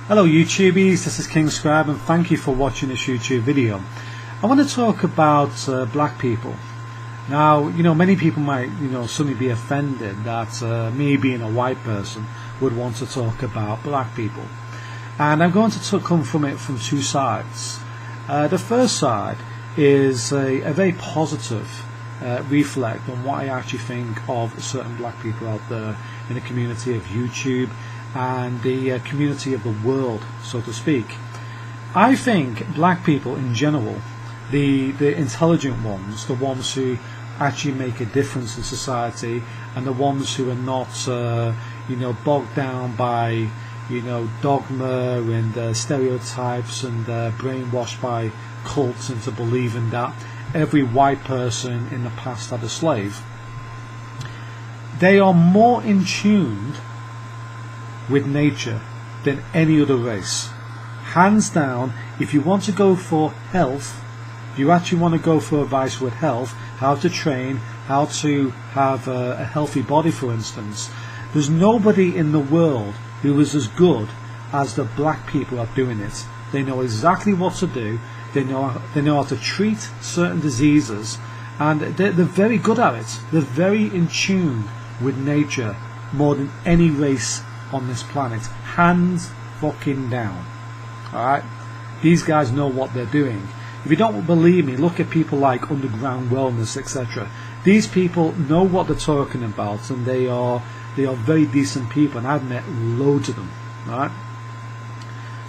Hello YouTubies, this is King Scribe and thank you for watching this YouTube video. I want to talk about black people. Now, many people might, suddenly be offended that me being a white person would want to talk about black people. And I'm going to come from it from two sides. The first side is a very positive reflect on what I actually think of certain black people out there in the community of YouTube and the community of the world, so to speak. I think black people in general, the intelligent ones, the ones who actually make a difference in society, and the ones who are not bogged down by dogma and stereotypes and brainwashed by cults into believing that every white person in the past had a slave. They are more in tune with nature than any other race. Hands down, if you want to go for health, if you actually want to go for advice with health, how to train, how to have a healthy body, for instance, there's nobody in the world who is as good as the black people at doing it. They know exactly what to do. They know how to treat certain diseases, and they're very good at it. They're very in tune with nature more than any race on this planet, hands fucking down. Alright, these guys know what they're doing. If you don't believe me, look at people like Underground Wellness, etc. These people know what they're talking about, and they are very decent people, and I've met loads of them. Alright,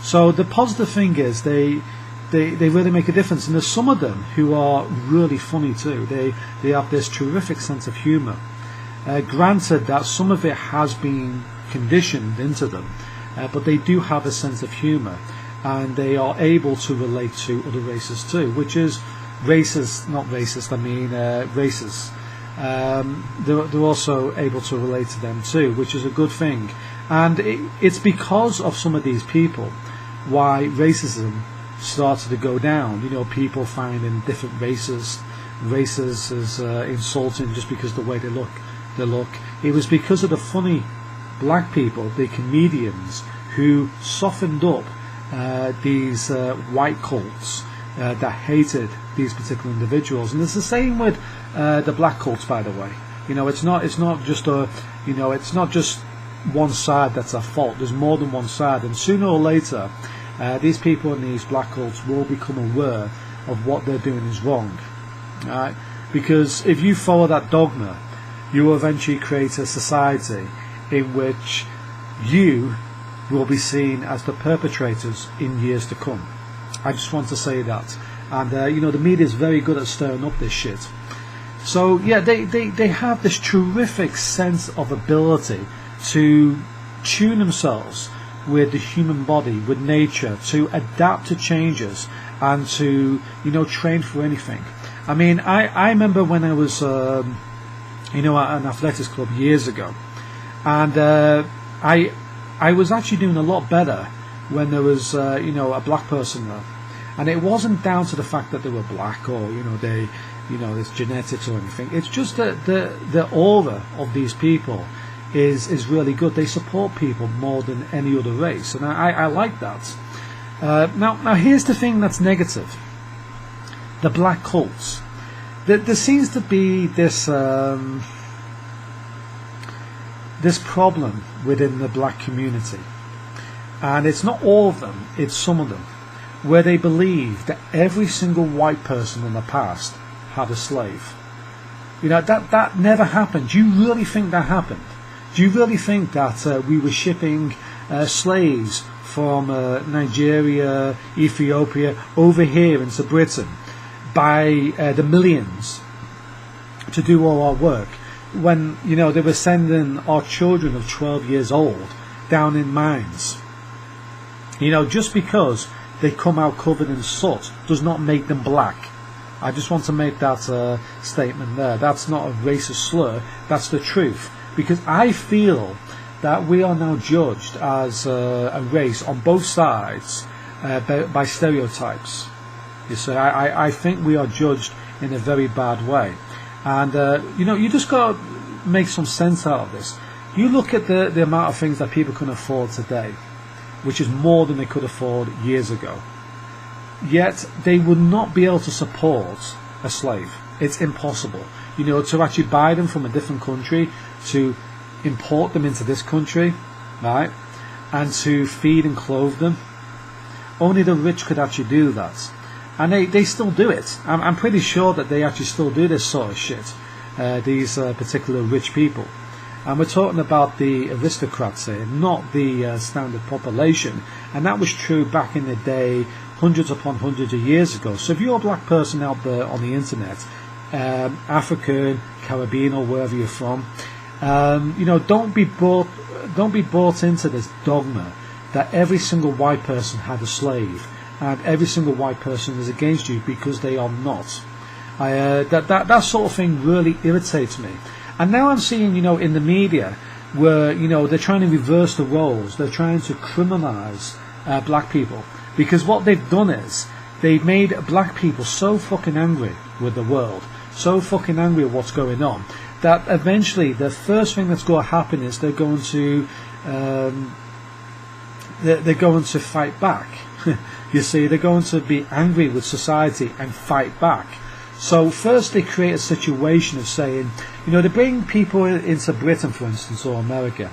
so the positive thing is they really make a difference, and there's some of them who are really funny too. They have this terrific sense of humour. Granted that some of it has been conditioned into them, but they do have a sense of humour, and they are able to relate to other races too, which is races. They're also able to relate to them too, which is a good thing. And it's because of some of these people why racism started to go down. People finding different races as insulting just because of the way they look. It was because of the funny black people, the comedians, who softened up these white cults that hated these particular individuals. And it's the same with the black cults, by the way. It's not just one side that's at fault. There's more than one side, and sooner or later these people in these black cults will become aware of what they're doing is wrong. Right? Because if you follow that dogma, you will eventually create a society in which you will be seen as the perpetrators in years to come. I just want to say that. And the media is very good at stirring up this shit. So yeah, they have this terrific sense of ability to tune themselves with the human body, with nature, to adapt to changes, and to train for anything. I mean, I remember when I was at an athletics club years ago, and I was actually doing a lot better when there was a black person there, and it wasn't down to the fact that they were black or it's genetics or anything. It's just that the aura of these people is really good. They support people more than any other race, and I like that. Now here's the thing that's negative: the black cults. There seems to be this problem within the black community, and it's not all of them, it's some of them, where they believe that every single white person in the past had a slave. That never happened. Do you really think that happened? Do you really think that we were shipping slaves from Nigeria, Ethiopia over here into Britain by the millions to do all our work, when they were sending our children of 12 years old down in mines? Just because they come out covered in soot does not make them black. I just want to make that statement there. That's not a racist slur, that's the truth. Because I feel that we are now judged as a race on both sides by stereotypes. You see, I think we are judged in a very bad way. And you just got to make some sense out of this. You look at the amount of things that people can afford today. which is more than they could afford years ago. Yet they would not be able to support a slave. It's impossible. To actually buy them from a different country, to import them into this country, right, and to feed and clothe them. Only the rich could actually do that. And they still do it. I'm pretty sure that they actually still do this sort of shit, these particular rich people. And we're talking about the aristocrats here, not the standard population. And that was true back in the day, hundreds upon hundreds of years ago. So if you're a black person out there on the internet, African, Caribbean, or wherever you're from, don't be brought into this dogma that every single white person had a slave and every single white person is against you, because they are not. That sort of thing really irritates me. And now I'm seeing, in the media where, they're trying to reverse the roles. They're trying to criminalize black people, because what they've done is they've made black people so fucking angry with the world, so fucking angry at what's going on, that eventually the first thing that's going to happen is they're going to fight back. You see, they're going to be angry with society and fight back. So first they create a situation of saying, they bring people into Britain, for instance, or America,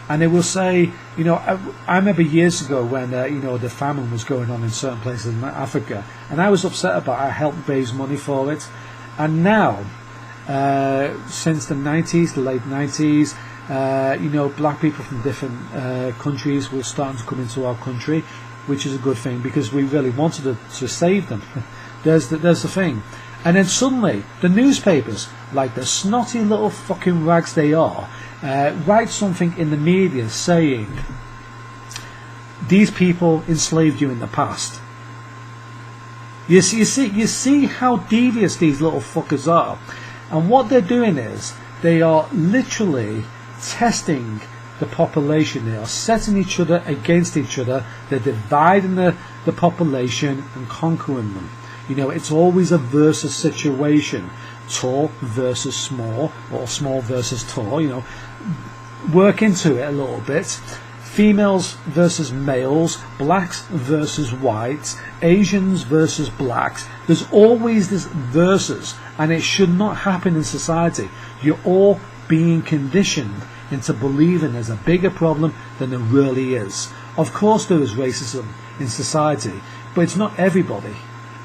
and they will say, I remember years ago when, the famine was going on in certain places in Africa, and I was upset about it. I helped raise money for it. And now, since the 90s, the late 90s, black people from different countries were starting to come into our country, which is a good thing, because we really wanted to save them. There's the thing. And then suddenly, the newspapers, like the snotty little fucking rags they are, write something in the media saying, these people enslaved you in the past. You see how devious these little fuckers are. And what they're doing is, they are literally testing the population. They are setting each other against each other. They're dividing the population and conquering them. It's always a versus situation. Tall versus small, or small versus tall. Work into it a little bit. Females versus males, blacks versus whites, Asians versus blacks. There's always this versus, and it should not happen in society. You're all being conditioned into believing there's a bigger problem than there really is. Of course there is racism in society, but it's not everybody.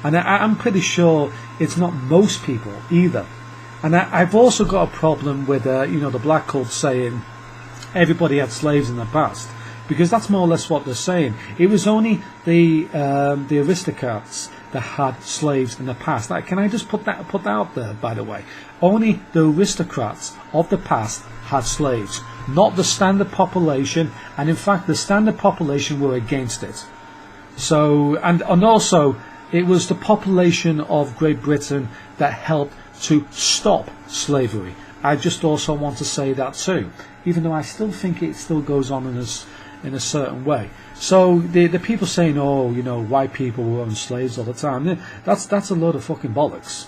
And I'm pretty sure it's not most people either. And I've also got a problem with, the black cult saying everybody had slaves in the past, because that's more or less what they're saying. It was only the aristocrats that had slaves in the past. Can I just put that out there, by the way? Only the aristocrats of the past had slaves, not the standard population, and in fact the standard population were against it. So, and also, it was the population of Great Britain that helped to stop slavery. I just also want to say that too, even though I still think it still goes on in a certain way. So the people saying, white people were on slaves all the time, that's a load of fucking bollocks.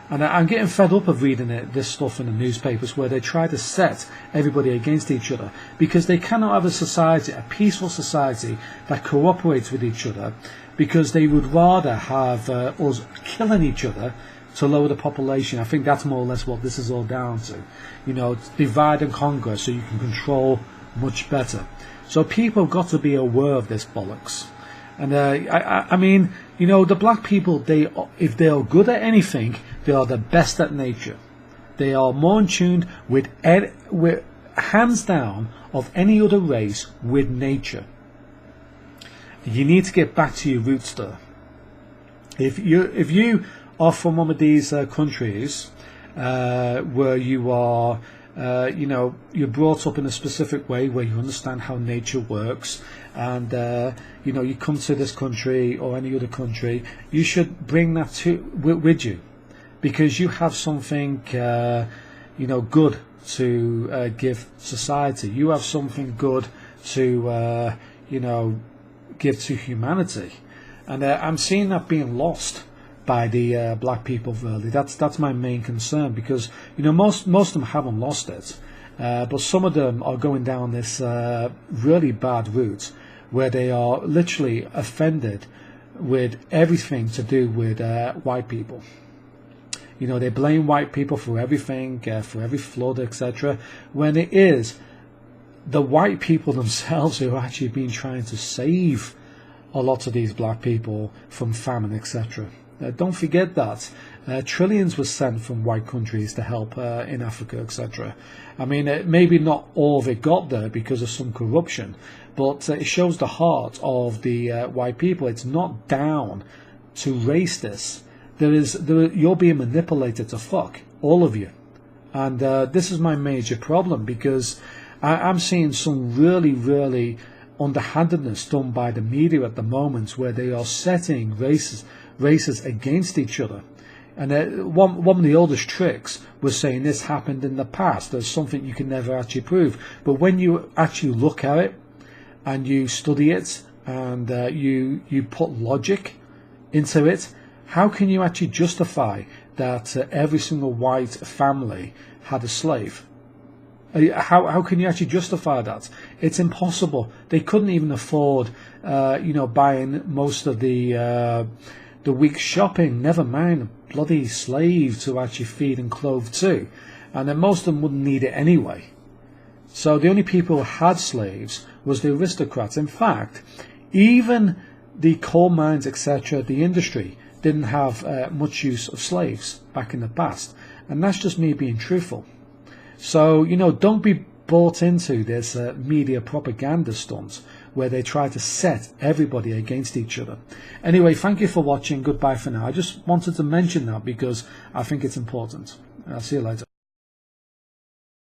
And I'm getting fed up of reading this stuff in the newspapers where they try to set everybody against each other, because they cannot have a society, a peaceful society, that cooperates with each other, because they would rather have us killing each other to lower the population. I think that's more or less what this is all down to. Divide and conquer so you can control much better. So people have got to be aware of this bollocks. And I mean, the black people, if they are good at anything, they are the best at nature. They are more in tune with hands down of any other race with nature. You need to get back to your roots there. If you are from one of these countries where you are, you're brought up in a specific way where you understand how nature works, and you come to this country or any other country, you should bring that with you, because you have something good to give society. You have something good to give to humanity, and I'm seeing that being lost by the black people really. That's my main concern, because most of them haven't lost it, but some of them are going down this really bad route where they are literally offended with everything to do with white people. You know, they blame white people for everything, for every flood, etc., when it is the white people themselves who have actually been trying to save a lot of these black people from famine, etc. Don't forget that. Trillions were sent from white countries to help in Africa, etc. I mean, maybe not all of it got there because of some corruption, but it shows the heart of the white people. It's not down to race this. You're being manipulated to fuck, all of you. And this is my major problem, because I'm seeing some really, really underhandedness done by the media at the moment, where they are setting races against each other. And one of the oldest tricks was saying this happened in the past. There's something you can never actually prove. But when you actually look at it and you study it and you put logic into it, how can you actually justify that every single white family had a slave? How can you actually justify that? It's impossible. They couldn't even afford, buying most of the week's shopping. Never mind a bloody slave to actually feed and clothe too. And then most of them wouldn't need it anyway. So the only people who had slaves was the aristocrats. In fact, even the coal mines, etc., the industry didn't have much use of slaves back in the past. And that's just me being truthful. So, don't be bought into this media propaganda stunt where they try to set everybody against each other. Anyway, thank you for watching. Goodbye for now. I just wanted to mention that because I think it's important. I'll see you later.